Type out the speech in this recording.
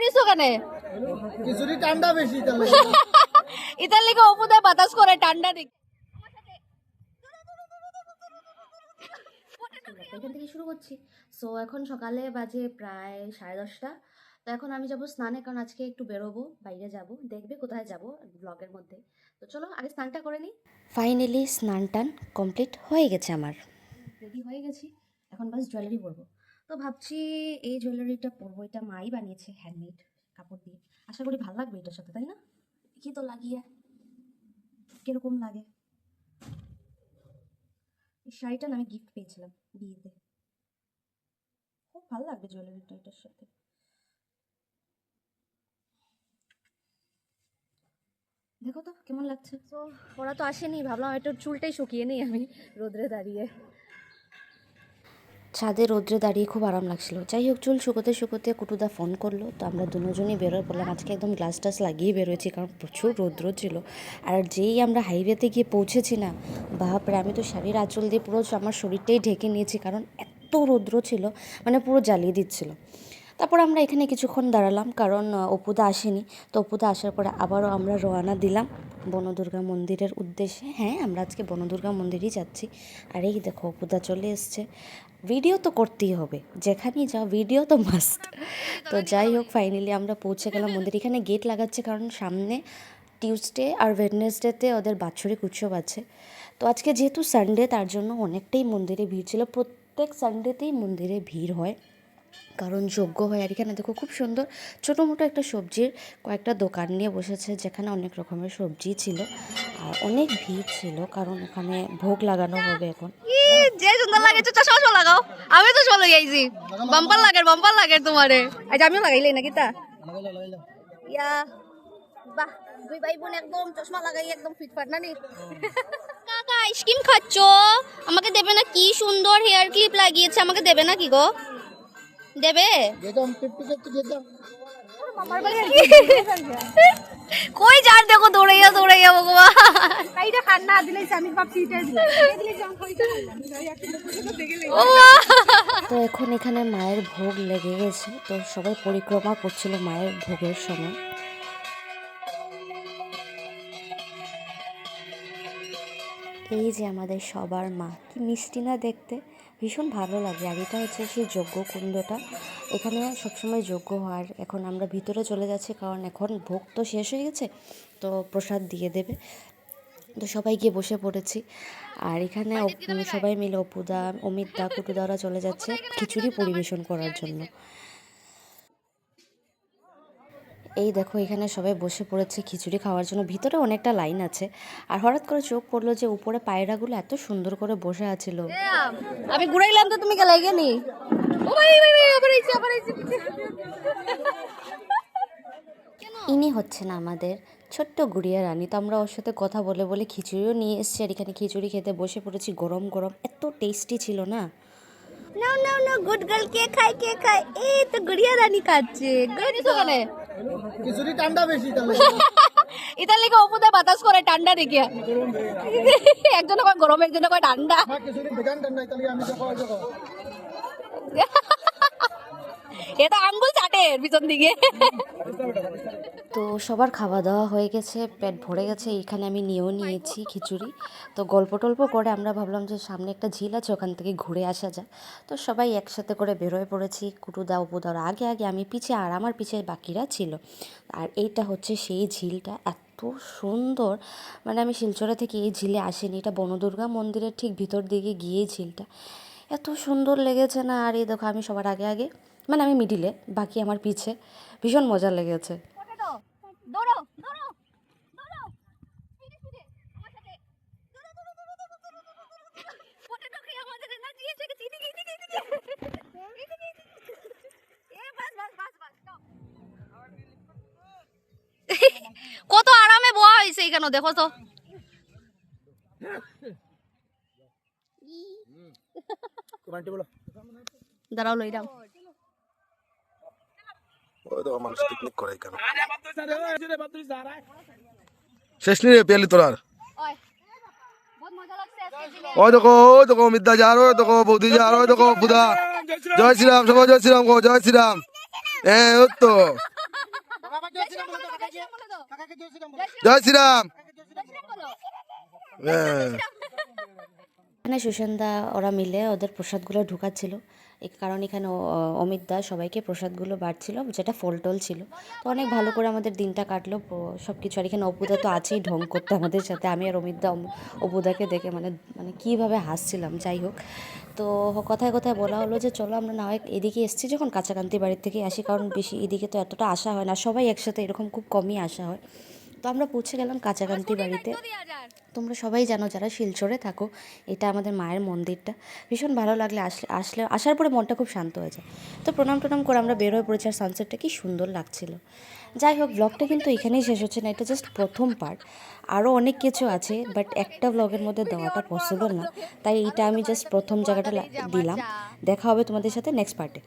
নিছো কেনে কিছুরি ঠান্ডা বেশি তাহলে ইতার লিগে অপুদায় বাতাস করে ঠান্ডা দিক। এখান থেকে শুরু করছি। সো এখন সকালে বাজে প্রায় 10:30। তো এখন আমি যাব স্নানে, কারণ আজকে একটু বেরোবো, বাইরে যাব, দেখবে কোথায় যাব ব্লগের মধ্যে। তো চলো আগে স্নানটা করে নিই। ফাইনালি স্নান টান কমপ্লিট হয়ে গেছে আমার, রেডি হয়ে গেছি। এখন বাস জুয়েলারি পরবো। তো ভাবছি এই জুয়েলারিটা পরবো, এটা মাই বানিয়েছে হ্যান্ডমেড কাপড় দিয়ে। আশা করি ভালো লাগবে এটার সাথে, তাই না? কি তো লাগিয়ে কিরকম লাগে। এই শাড়িটা না আমি গিফট পেয়েছিলাম বিয়েতে, খুব ভালো লাগবে জুয়েলারিটা এটার সাথে। দেখো তো কেমন লাগছে। তো ওরা তো আসেনি, ভাবলাম একটু চুলটাই শুকিয়ে নিই আমি রোদ্রে দাঁড়িয়ে। ছাদে রোদ্রে দাঁড়িয়ে খুব আরাম লাগছিল। যাই হোক, চুল শুকোতে শুকোতে কুটুদা ফোন করলো, তো আমরা দুজনই বেরোয় পড়লাম। আজকে একদম গ্লাস টাস লাগিয়ে বেরোয়েছি, কারণ প্রচুর রৌদ্র ছিল। আর যেই আমরা হাইওয়েতে গিয়ে পৌঁছেছি না, বাপরে, আমি তো শাড়ির আঁচল দিয়ে পুরো আমার শরীরটাই ঢেকে নিয়েছি, কারণ এত রৌদ্র ছিল, মানে পুরো জ্বালিয়ে দিচ্ছিল। তারপর আমরা এখানে কিছুক্ষণ দাঁড়ালাম, কারণ অপুদা আসেনি। তো অপুদা আসার পরে আবারও আমরা রওনা দিলাম বনদুর্গা মন্দিরের উদ্দেশ্যে। হ্যাঁ, আমরা আজকে বনদুর্গা মন্দিরই যাচ্ছি। আর এই দেখো অপুদা চলে এসছে। ভিডিও তো করতেই হবে, যেখানেই যাও ভিডিও তো মাস্ট। তো যাই হোক, ফাইনালি আমরা পৌঁছে গেলাম মন্দির। এখানে গেট লাগাচ্ছে, কারণ সামনে টিউসডে আর ওয়েডনেসডেতে ওদের বাৎসরিক উৎসব আছে। তো আজকে যেহেতু সানডে, তার জন্য অনেকটাই মন্দিরে ভিড় ছিল। প্রত্যেক সানডেতেই মন্দিরে ভিড় হয়, কারণ যজ্ঞ হয়। আর এখানে দেখো খুব সুন্দর ছোটো মোটো একটা সবজির কয়েকটা দোকান নিয়ে বসেছে, যেখানে অনেক রকমের সবজি ছিল। আর অনেক ভিড় ছিল, কারণ ওখানে ভোগ লাগানো হবে এখন। যে সুন্দর লাগে চশমা লাগাও, আমি তো চলে যাইছি। বাম্পার লাগে তোমারে। আজ আমিও লাগাইলে নাকি তা ইয়া। বাহ, দুই ভাই বোন একদম চশমা লাগাই একদম ফিটফাট না নি। কাকা আইসক্রিম খাচ্ছ, আমাকে দেবে না? কি সুন্দর হেয়ার ক্লিপ লাগিয়েছে, আমাকে দেবে না কি গো? দেবে? কই যার দেখো দৌড়াইয়া ভগবান। এইটা খান্না দিলে আমি ভাবছি এটা দিলে তো এখন এখানে মায়ের ভোগ লেগে গেছে, তো সবাই পরিক্রমা করছিল মায়ের ভোগের সময়। এই যে আমাদের সবার মা, কি মিষ্টি না দেখতে, ভীষণ ভালো লাগে। আর এটা হচ্ছে সেই যজ্ঞ কুণ্ডটা, এখানে সবসময় যজ্ঞ হয়। এখন আমরা ভিতরে চলে যাচ্ছি, কারণ এখন ভোগ তো শেষ হয়ে গেছে, তো প্রসাদ দিয়ে দেবে। তো সবাই গিয়ে বসে পড়েছি। আর এখানে সবাই মিলে অপুদা, অমিতদা, কুটুদা ওরা চলে যাচ্ছে খিচুড়ি পরিবেশন করার জন্য। এই দেখো এখানে সবাই বসে পড়েছে খিচুড়ি খাওয়ার জন্য। ভিতরে অনেকটা লাইন আছে। আর হঠাৎ করে চোখ পড়লো যে উপরে পায়রাগুলো এত সুন্দর করে বসে আছিল। আমি ঘুরাইলাম তো তুমি গেলে নি। ইনি হচ্ছেন আমাদের ছোট্ট গুড়িয়া রানী। তো আমরা ওর সাথে কথা বলে বলে খিচুড়িও নিয়ে এসেছি, আর এখানে খিচুড়ি খেতে বসে পড়েছি। গরম গরম এত টেস্টি ছিল না। নাও নাও নাও, গুড গার্ল, কে খায় কে খায়? এই তো গুড়িয়া রানী খাচ্ছে। কিছুরি ঠান্ডা বেশি তাহলে ইতার লিগে অপুদায় বাতাস করে ঠান্ডা দেখিয়া। একজন কয় গরম, একজন কয় ঠান্ডা। কিছুরি বেগান ঠান্ডা তাহলে আমি দেখো এটা আঙ্গুল চাটে পিছন দিকে। তো সবার খাওয়া দাওয়া হয়ে গেছে, পেট ভরে গেছে। এইখানে আমি নিয়েও নিয়েছি খিচুড়ি। তো গল্প টল্প করে আমরা ভাবলাম যে সামনে একটা ঝিল আছে, ওখান থেকে ঘুরে আসা যায়। তো সবাই একসাথে করে বেরোয় পড়েছি। কুটুদা অপুদার আগে আগে, আমি পিছে, আর আমার পিছে বাকিরা ছিল। আর এইটা হচ্ছে সেই ঝিলটা, এত সুন্দর। মানে আমি শিলচরে থেকে এই ঝিলে আসিনি, এটা বনদুর্গা মন্দিরের ঠিক ভিতর দিকে গিয়ে ঝিলটা এত সুন্দর লেগেছে না। আর এই দেখো আমি সবার আগে আগে, মানে আমি মিডিলে, বাকি আমার পিছে। ভীষণ মজা লেগেছে। কত আরামে বয়া হয়েছে এখানে, দেখো তো। দাঁড়াও লইলাম। শেষ নি রে পেলি তোর আর। ওই দেখো অমিতদা যার, ওই দেখো বৌদি যার, ওই দেখো বুধা। জয় শ্রীরাম, সবাই জয় শ্রীরাম গো, জয় শ্রীরাম। হ্যাঁ ওই তো জয় শ্রীরাম। হ্যাঁ। এখানে সুশান্তদা ওরা মিলে ওদের প্রসাদগুলো ঢুকাচ্ছিল, কারণ এখানে অমিত দা সবাইকে প্রসাদগুলো বাড়ছিল, যেটা ফল টল ছিল। তো অনেক ভালো করে আমাদের দিনটা কাটলো সব কিছু। আর এখানে অপুদা তো আছেই ঢং করতে আমাদের সাথে। আমি আর অমিত দা অপুদাকে দেখে মানে মানে কীভাবে হাসছিলাম। যাই হোক, তো কথায় কথায় বলা হলো যে চলো আমরা না হয় এদিকে এসেছি যখন কাঁচাকান্তি বাড়ির থেকে আসি, কারণ বেশি এদিকে তো এতটা আসা হয় না, সবাই একসাথে এরকম খুব কমই আসা হয়। তো আমরা পৌঁছে গেলাম কাঁচাকান্তি বাড়িতে। তোমরা সবাই জানো যারা শিলচরে থাকো, এটা আমাদের মায়ের মন্দিরটা। ভীষণ ভালো লাগলে আসলে আসার পরে মনটা খুব শান্ত হয়ে যায়। তো প্রণাম টনাম করে আমরা বের হয়ে পড়েছি, আর সানসেটটা কি সুন্দর লাগছিল। যাই হোক, ব্লগটা কিন্তু এখানেই শেষ হচ্ছে না, এটা জাস্ট প্রথম পার্ট। আরও অনেক কিছু আছে, বাট একটা ব্লগের মধ্যে দেওয়াটা পসিবল না, তাই এটা আমি জাস্ট প্রথম জায়গাটা দিলাম। দেখা হবে তোমাদের সাথে নেক্সট পার্টে।